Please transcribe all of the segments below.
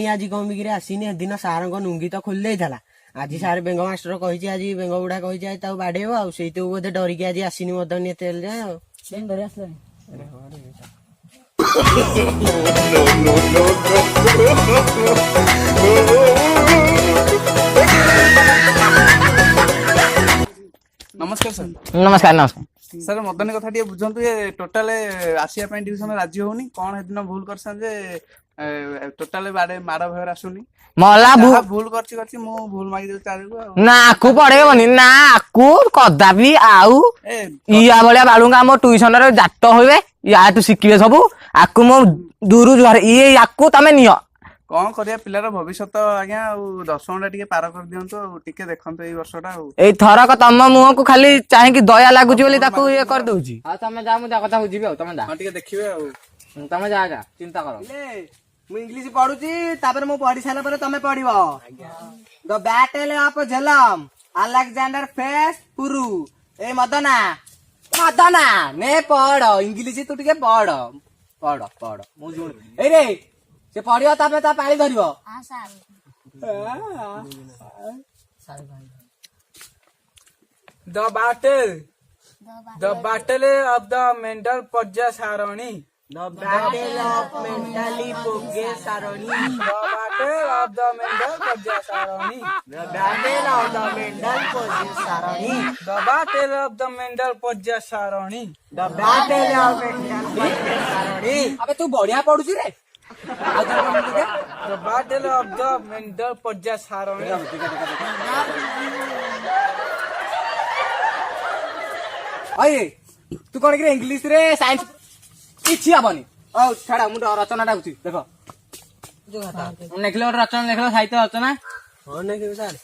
ଜାଣିନି ଆଜି କଣ ବିକ୍ରି ଆସିନି ସେଦିନ ସାରଙ୍କ ନୁଙ୍ଗି ତ ଖୋଲି ଦେଇଥିଲା ଆଜି ସାର୍ ବେଙ୍ଗ ମାଷ୍ଟର କହିଛି ଆଜି ବେଙ୍ଗ ବୁଢା କହିଛି ଆଜି ତାକୁ ବାଡେଇବ ଆଉ ସେଇଥିକୁ ବୋଧେ ଡରିକି ଆଜି ଆସିନି ମଦନ ଏତେ ଯାଏ ଆଉ ଧରି ଆସିଲାଣି नमस्कार सर। नमस्कार नमस्कार सर मदन कथा टे बुझंतु ये टोटल आसिया पई ट्यूशन राजी होनी कोन हेदिन भूल करसन जे टोटल बाडे माड भयर आसुनी मला भूल करछि मु भूल मागी दे चालू ना आकु पड़ेबनी ना आकु कदापि आउ इया भलिया बालुंगा मो ट्यूशन रे जाट होइबे या तू शिखिबे सब आकु मो दूरु जुहार ये आकु तमे नियो कौन करिया पिलार भविष्यत आज्ञा दशमटा टिके पार कर दियंतु टिके देखंतु एई वर्षटा एई थरक तम मुह को खाली चाहे कि दया लागुची बोली ताकू ये कर दउची आ तमे जा मु जा कथा बुझिबे तमे जा हां टिके देखिबे तमे जा जा चिंता करो ମୁଁ ଇଂଲିଶ ପଢୁଛି ତାପରେ ମୁଁ ପଢି ସାରିଲା ପରେ ତମେ ପଢିବ the battle of Jhelum Alexander faces Puru ଏ ମଦନା ମଦନା ନେ ପଢ ଇଂଲିଶ ତୁ ଟିକେ ପଢ ପଢ ପଢ ମୁଁ ଶୁଣି ଏଇ ରେ ସେ ପଢିବ ତାପରେ ତା ପାଳି ଧରିବ the battle of the mental पर्जा सारणी द ब्याटेल ऑफ मेंटली पोगे सारणी the battle of the mental पर्जा सारणी द ब्याटेल ऑफ द मेंटल पोगे सारणी the battle of the mental पर्जा सारणी द ब्याटेल ऑफ मेंटल पोगे सारणी अबे तू बढ़िया पढुची रे the battle of the mental पर्जा सारणी अये तू कौन कि इंग्लिश रे साइंस किछि हबनी औ छाड़ा मु रचना डाउची देखो नेखलो रचना देखलो साहित्य रचना हो नै के सर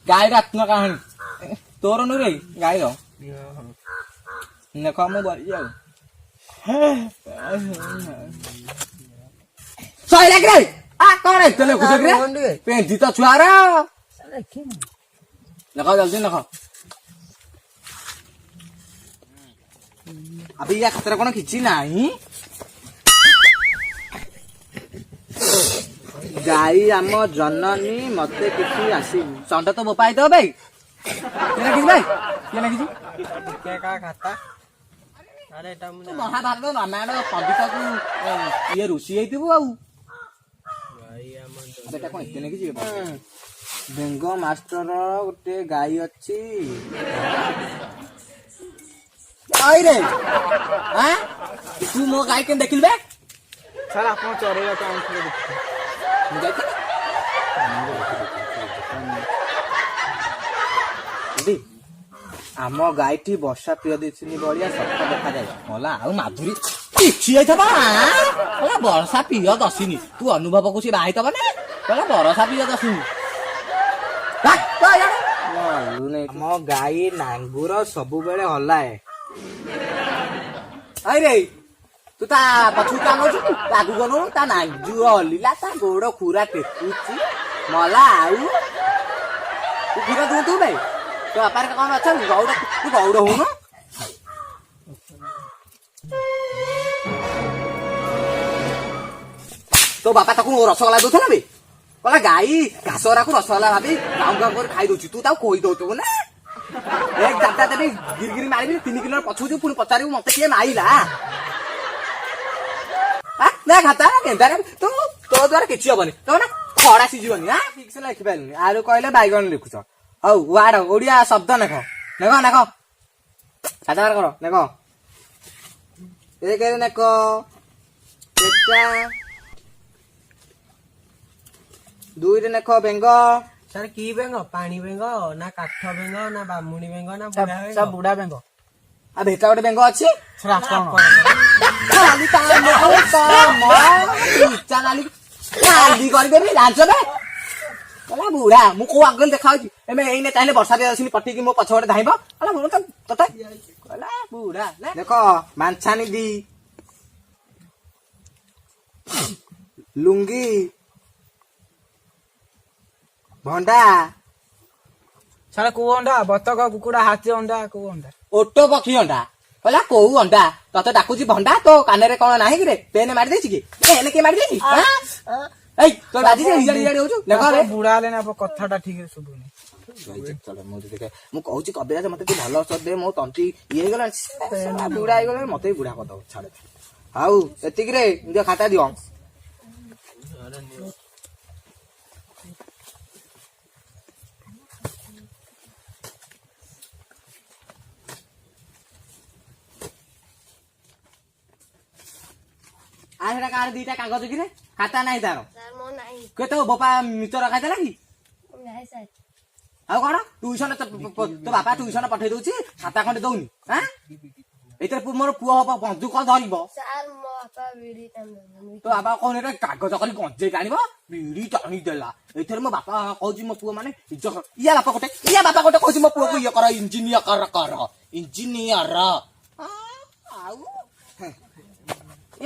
गाय आत्म कहानी तोर नु रे गाय रो देखो मु बरी जाऊ सही लाग रे आ कौन है तले खुद रे पेंटी तो छुआ रे देखो जल्दी देखो अभी या खतरा कोन किछि नाही गाई आम जननी मते किछि आसी चंड तो बोपाई दो भाई केना किछि भाई केना किछि के का खाता अरे एटा मु महाभारत रामायण पंडित को ये ऋषि हेतिबो आउ बेटा कोन केना किछि बेंग मास्टर गोटे गाई अछि आई रे हां तू मो गाय के देखिल बे सर आपन चरेगा तो आंख ले देखि आम गायटी वर्षा प्रिय दिसिनी बढिया सफा देखा जाय होला आ माधुरी किछि आइथबा होला वर्षा प्रिय दसिनी तू अनुभव को सी बाहितब ना होला वर्षा प्रिय दसिनी आम गाई नांगुर सब बेले हलाए अरे तू ता पछु कानो छु लागु गनो ता नांजु हलिला ता गोड़ खुरा टेकुची मला आउ तू खुरा दू तू बे तो अपार का कोन अच्छा गौड़ तू गौड़ हो न तो बापा ताकू रसगोला दोथला बे कहला गाई घासरा को रसगोला भाबी गाउ गाउ कर खाई दोची तू ता कोई दोतो ना एक जाता देबी गिरगिरी मारिबी 3 किलो पछु जो पुनी पचारिबू मते के माइला आ ना खाता केंदा तू तो द्वारा किछि हबनी तो ना खड़ा सिजिबनी हां ठीक से लिखि पालनी आरो कहले बाइगन लिखुछ हौ वाड ओडिया शब्द नखो नखो नखो सादार करो नखो एक नखो पेटा दुई रे नखो बेंग सर की बेंग पानी बेंग ना काठ बेंग ना बामुनी बेंग ना बुढ़ा बेंग सब बुढ़ा बेंग आ बेटा गोटे बेंग अछि सर आपण खाली ता मो इच्छा नाली खाली कर देबी लाजो बे कला बुढ़ा मु को आगल देखाउ छी एमे एने चाहले वर्षा दे आसिनी पट्टी की मो पछोड़े धाइबो कला मु तो कला बुढ़ा देखो मानछानी दी लुंगी भंडा सारा को अंडा बतक कुकुड़ा हाथी अंडा को अंडा ओटो पक्षी अंडा कहला कोउ अंडा तते डाकुची भंडा तो काने रे कोन नाही कि रे पेन मार देछि कि पेन के मार देछि ଏଇ ତୋ ବାଜି ଇଆଡେ ହଉଛୁ ଲେଖ ରେ ବୁଢା ହେଲେ ନା କଥାଟା ଠିକ ରେ ଶୁଭୁନି। ମୁଁ କହୁଛି କବିରାଜ ମତେ ତୁ ଭଲ ଔଷଧ ଦେ, ମୋ ତଣ୍ଟି ଇଏ ହେଇଗଲାଣି, ବୁଢା ହେଇଗଲାଣି, ମତେ ବି ବୁଢା କରିଦବ ଛାଡ। ଆଉ ଏତିକିରେ ନିଜ ଖାତା ଦିଅ। আর সেটা কার দুইটা কাগজ কিরে খাতা নাই তার কে তো বাপা মিচর খাইଦେଲା କି ଆଉ କଣ ଟ୍ୟୁସନ ତୋ ବାପା ଟ୍ୟୁସନ ପଠେଇ ଦଉଛି ଖାତା ଖଣ୍ଡେ ଦଉନି ଆଁ ଏଇଥିରେ ମୋର ପୁଅ ହବ ବନ୍ଧୁକ ଧରିବ ତୋ ବାପା କଣ ଏଟା କାଗଜ କରି ଗଞ୍ଜେଇ ଟାଣିବ ବିଡି ଟାଣି ଦେଲା ଏଇଥିରେ ମୋ ବାପା କହୁଛି ମୋ ପୁଅ ମାନେ ଇୟା ବାପା ଗୋଟେ କହୁଛି ମୋ ପୁଅକୁ ଇଏ କର ଇଞ୍ଜିନିୟର କର ଇଞ୍ଜିନିୟର ଆଉ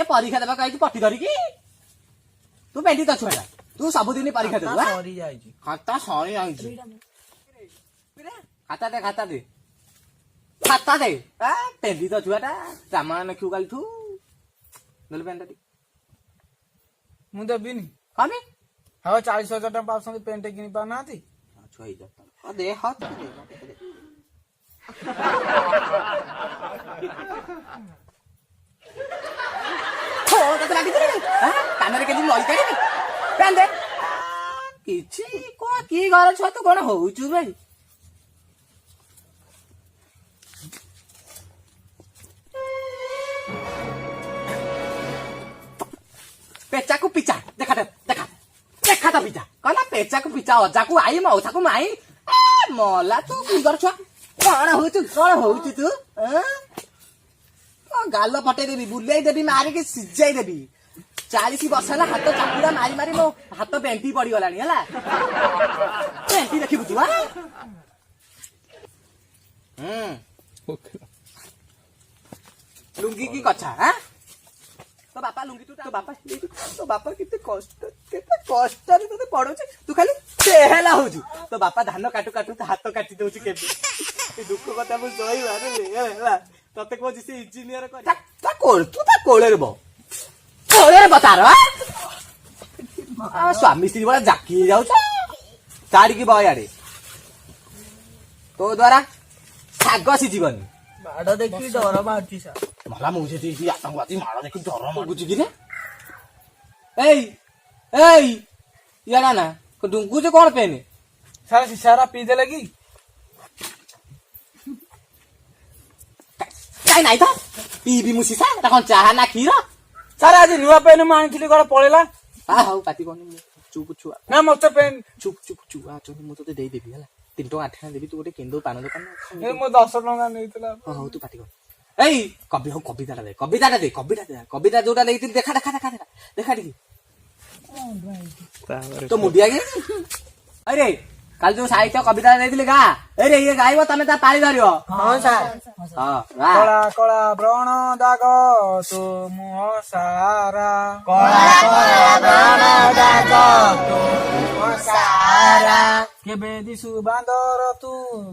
ଏ ପରୀକ୍ଷା ଦେବାକୁ ଆଇଛି ପଟି ଧରିକି ତୁ ପେଣ୍ଟି ତ ଛୁଆଟା ତୁ ସବୁଦିନ ପରୀକ୍ଷା ଦେବୁ ଖାତା ସରି ଯାଇଛି ଖାତା ଦେ ପେଣ୍ଟି ତ ଛୁଆଟା ରାମାୟଣ ଲେଖିବୁ କାଲିଠୁ ଦେଲେ ପେଣ୍ଟ ଟିକେ ମୁଁ ଦେବିନି କମି ହଁ 40,000 ଟଙ୍କା ପାଉଛନ୍ତି ପେଣ୍ଟ କିଣି ପାରୁନାହାନ୍ତି ଛୁଆ ହେଇଯାଉ ଦେ ହାତ କାନରେ କେମିତି ଲଇ କାଢିବି ପେଣ୍ଟ କିଛି କି ଘର ଛୁଆ ତୁ କଣ ହଉଛୁ ଭାଇ पेचाकू पिचा देखा तो पिचा कहला पेचाकू पिचा अजाकू आई मौसाकू माई मला तू गुगर छुआ कौन होउछु तू गाल फटे देबी बुलाई देबी मारी के सिजाई देबी 40 वर्ष है हाथ चापुड़ा मारी मारी मो हाथ पेंटी पड़ी गलानी है पेंटी देखी बुझु लुंगी की कछा हाँ तो बापा लुंगी तो बापा कितने कष्ट रे तोते पड़ोचे तू खाली चेहला होजु तो बापा धान काटू काटू तो हाथ काटी दउची केबे दुख कथा मु सही मारे हेला तते को जिसे इंजीनियर कर ता कोळे रे तार स्वामी स्त्री बड़ा जाकी जाउछ ताड़ी की बयाडे तो द्वारा सागसी जीवन बाड़ देखी डर बाहरची सा मला मुझे आतंकवादी मारा देखी डर मगुची कि रे या ना डुंगू जे कौन पेने सारा सिसारा पी दे लगी काई नहीं था पी भी मुसीसा ता कोन चाहा ना खीर सारा आज नुआ पेन में आनिथिली कोन पळेला हां हाउ पाती कोन चुप छुआ ना मत पेन चुप छुआ चोनी मु तो दे देबी हला 3 टका 8 देबी तू गोटे केंदो पान दुकान ए मो 10 टका नेइतला हां तू पाती कोन कविता जोटा लेती देखा टी तो मुंडिया के अरे कल जो साहित्य कविता नहीं गा अरे ये गाइब तमें ता पाली धरियो हां सर हां कला कला व्रण दाग तो मुह सारा कला व्रण दाग तो मुह सारा केबे दिसु बांदर तू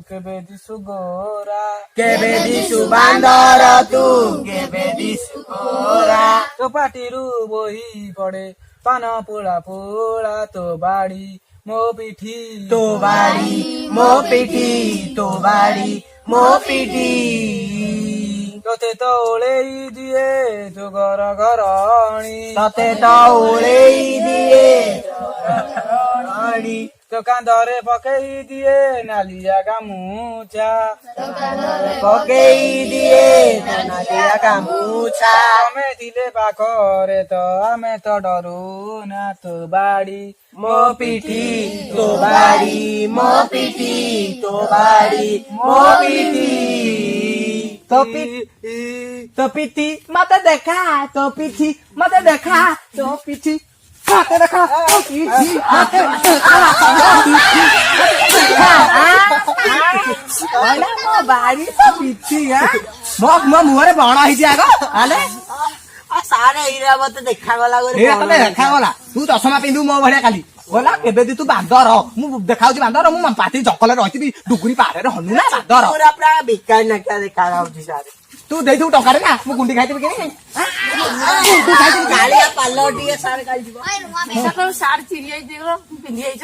केबे दिसु गोरा केबे दिसु बांदर तू केबे दिसु गोरा तो पाटिरु बोही पड़े पान पुला पुला तो बाड़ी मो पिठी तो बाड़ी मो पिठी तो बाड़ी मो पिठी तोते तो ओळेई दिए तो घर घरणी तते तो ओळेई दिए घरणी तो कांधरे पकेई दिए नालिया गामुछा पकेई दिए नालिया गामुछा आमे दिले पाखरे तो आमे तो डरू ना तो बाड़ी मो पिठी तो बाड़ी मो पिठी तो बाड़ी मो पिठी तो पिठी मत देखा तो पिठी मत देखा तो पिठी मत देखा तो पिठी मो बाड़ी तो पिठी है मो मुहरे बणा ही जागो आले सारे हीरा मत देखा गला हीरा तने देखा गला तू चश्मा पिंदु मो भड़िया काली बोला केबे दी तू बांदर मु देखाउची बांदर मु पाती जकले रहितबी डुगुरी पारे रे हनु ना बांदर पूरा पूरा बिकाई ना क्या देखा गाउची सारे ତୁ ଦେଇଥିବୁ ଟଙ୍କାରେ ନା ମୁଁ ଗୁଣ୍ଡି ଖାଇଥିବି କି ଗୁଣ୍ଡି ଖାଇଥିବି କାଳିଆ ପାଲ ଟିକେ ସାର୍ କାଳିଯିବ ସାର୍ ଚିରି ଯାଇଛି ପିନ୍ଧି ଯାଇଛ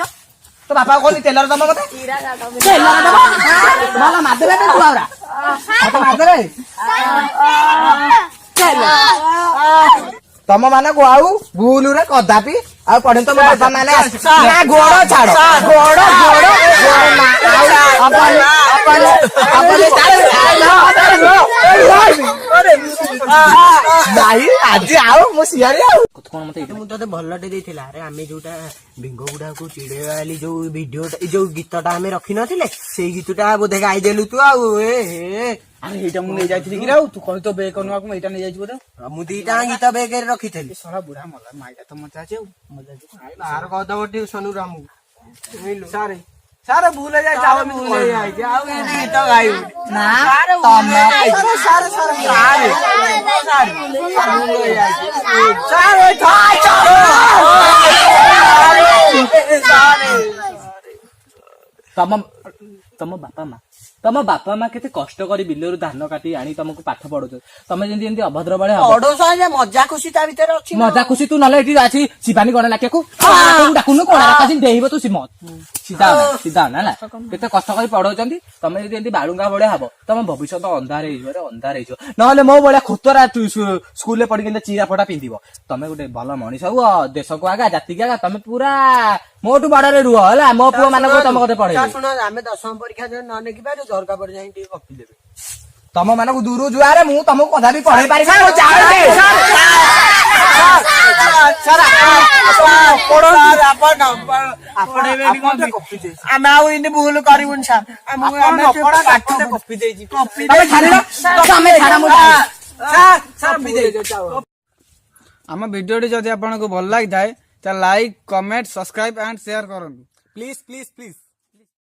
ତୋ ବାପା କହିଲି ଟେଲର ଦବ ମତେ ଟେଲର ଦବ ଭଲ ମାରିଦେବେ ତୁ ଆଉରା ମତେ ମାରିଦେବେ ତମ ମାନଙ୍କୁ ଆଉ ଭୁଲରେ କଦାପି ଆଉ ପଢେ ତମ ବାପା ମାନେ ନା ଗୋଡ ଛାଡ ଗୋଡ ନାଇଁ ଆଜି ଆଉ ମୁଁ ସିଆଡେ ଆଉ କଣ ମତେ ମୁଁ ତତେ ଭଲଟେ ଦେଇଥିଲା ଆରେ ଆମେ ଯୋଉଟା ବେଙ୍ଗ ଗୁଡାକୁ ଚିଡେଇବା ବୋଲି ଯୋଉ ଭିଡିଓଟା ଯୋଉ ଗୀତଟା ଆମେ ରଖିନଥିଲେ ସେଇ ଗୀତଟା ବୋଧେ ଗାଇଦେଲୁ ତୁ ଆଉ ଆରେ ଏଇଟା ମୁଁ ନେଇ ଯାଇଥିଲି କି ଆଉ ତୁ କହି ତ ବେକ ନୁଆକୁ ମୁଁ ଏଇଟା ନେଇ ଯାଇଛି ବୋଧେ ମୁଁ ଦିଟା ଗୀତ ବେଗରେ ରଖିଥିଲି ସରା ବୁଢା ମଲା ମାଇଟା ତ ମଜା ଅଛି ଆଉ ମଜା ଅଛି ବାହାର କରିଦବ ଟିଉସନରୁ ଆମକୁ ସାରେ ସାରେ ଭୁଲ ହେଇଯାଇଛି ଆଉ ଭୁଲ ହେଇଯାଇଛି ଆଉ ଏମିତି ଗୀତ ଗାଇବୁ ନା ତମେ ତମ ବାପା ମା କେତେ କଷ୍ଟ କରି ବିଲରୁ ଧାନ କାଟି ଆଣି ତମକୁ ପାଠ ପଢଉଛନ୍ତି ତମେ ଯେମିତି ଏମିତି ଅଭଦ୍ର ଭଳିଆ ପଢଉଛ ଯେ ମଜା ଖୁସି ତା ଭିତରେ ଅଛି ମଜା ଖୁସି ତୁ ନହେଲେ ଏଠି ଆସି ଶିବାନୀ ଗଣ ନାକିଆକୁ ଡାକୁନୁ କଣ ଡେଇବ ତୁ ସିଧା ହେଲା କେତେ କଷ୍ଟ କରି ପଢଉଛନ୍ତି ତମେ ଯଦି ଏମିତି ବାଳୁଙ୍ଗା ଭଳିଆ ହବ ତମ ଭବିଷ୍ୟତ ଅନ୍ଧାର ହେଇଯିବ ନହେଲେ ମୋ ଭଳିଆ ଖୁତରା ସ୍କୁଲରେ ପଢିକି ଚିରା ଫଟା ପିନ୍ଧିବ ତମେ ଗୋଟେ ଭଲ ମଣିଷ ହୁଅ ଦେଶକୁ ଆଗା ଜାତିକି ଆଗା ତମେ ପୁରା ମୋଠୁ ବଡରେ ରୁହ ହେଲା ମୋ ପୁଅ ମାନଙ୍କୁ ତମ କଥା ପଢେଇବେ ଶୁଣ ଆମେ 10ମ ପରୀକ୍ଷା ନ ନେଇକି ପାରୁ ଝରକା ପରେ ଯାଇ ଟିକେ କପି ଦେବେ ତମ ମାନଙ୍କୁ ଦୂରୁ ଯୁଆରେ ମୁଁ ତମକୁ କଥା ବି ପଢେଇ ପାରିବି ଆମେ ଆଉ ଏମିତି ଭୁଲ କରିବୁନି ସାର୍ କପି ଦେଇଛି ଆମ ଭିଡିଓଟି ଯଦି ଆପଣଙ୍କୁ ଭଲ ଲାଗିଥାଏ ତାହେଲେ like comment subscribe and share କରନ୍ତୁ ପ୍ଲିଜ ପ୍ଲିଜ ପ୍ଲିଜ